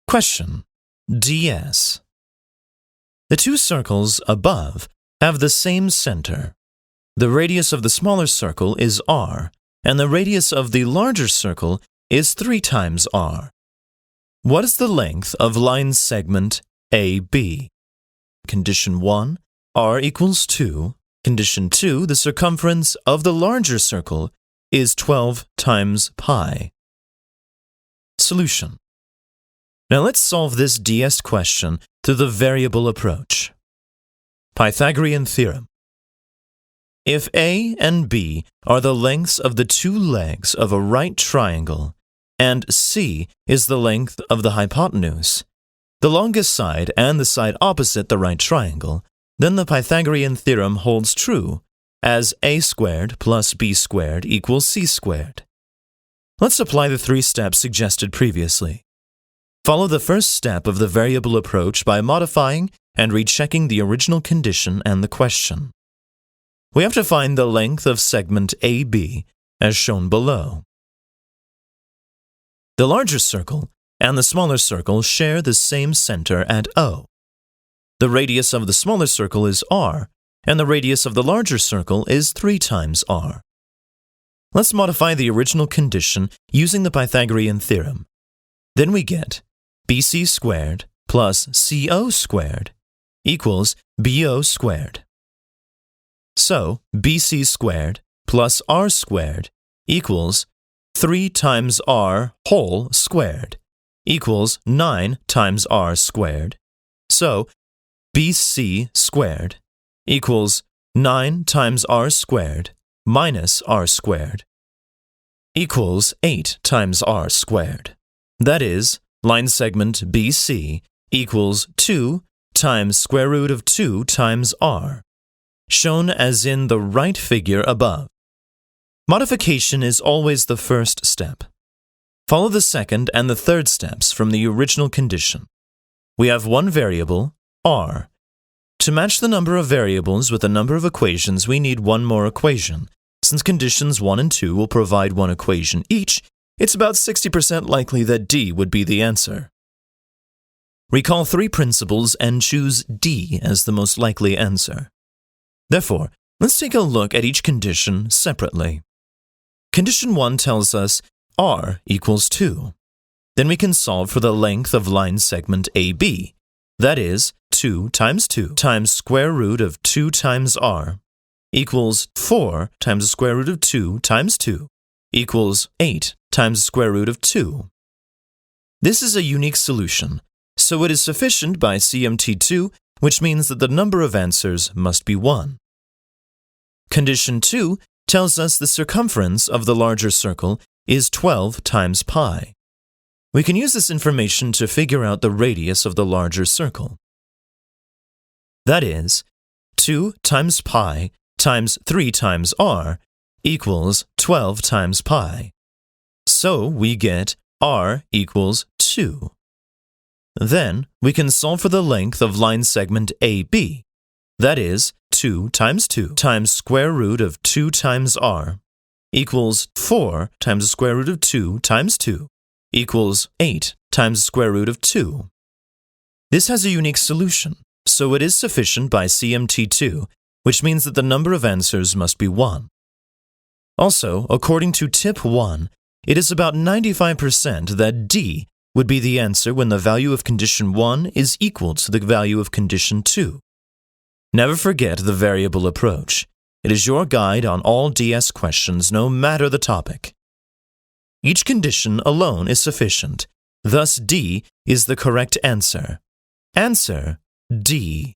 Question: DS. The two circles above have the same center. The radius of the smaller circle is r, and the radius of the larger circle is 3 times r. What is the length of line segment AB? Condition 1, r equals 2. Condition 2, the circumference of the larger circle is 12 times pi. Solution. Now let's solve this DS question through the variable approach. Pythagorean Theorem. If A and B are the lengths of the two legs of a right triangle, and C is the length of the hypotenuse, the longest side and the side opposite the right triangle, then the Pythagorean theorem holds true, as a squared plus b squared equals c squared. Let's apply the 3 steps suggested previously. Follow the first step of the variable approach by modifying and rechecking the original condition and the question. We have to find the length of segment AB, as shown below. The larger circle and the smaller circle share the same center at O. The radius of the smaller circle is r, and the radius of the larger circle is 3 times r. Let's modify the original condition using the Pythagorean theorem. Then we get BC squared plus CO squared equals BO squared. So, BC squared plus R squared equals 3 times R whole squared equals 9 times R squared. So, BC squared equals 9 times R squared minus R squared equals 8 times R squared. That is, line segment BC equals 2 times square root of 2 times R, shown as in the right figure above. Modification is always the first step. Follow the second and the third steps from the original condition. We have one variable, r. To match the number of variables with the number of equations, we need one more equation. Since conditions 1 and 2 will provide one equation each, it's about 60% likely that D would be the answer. Recall 3 principles and choose D as the most likely answer. Therefore, let's take a look at each condition separately. Condition 1 tells us r equals 2. Then we can solve for the length of line segment AB. That is, 2 times square root of 2 times r equals 4 times the square root of 2 times 2 equals 8 times the square root of 2. This is a unique solution, so it is sufficient by CMT2, which means that the number of answers must be 1. Condition 2 tells us the circumference of the larger circle is 12 times pi. We can use this information to figure out the radius of the larger circle. That is, 2 times pi times 3 times r equals 12 times pi. So we get r equals 2. Then we can solve for the length of line segment AB. That is, 2 times square root of 2 times r equals 4 times the square root of 2 times 2 equals 8 times the square root of 2. This has a unique solution, so it is sufficient by CMT2, which means that the number of answers must be 1. Also, according to tip 1, it is about 95% that D would be the answer when the value of condition 1 is equal to the value of condition 2. Never forget the variable approach. It is your guide on all DS questions, no matter the topic. Each condition alone is sufficient. Thus, D is the correct answer. Answer D.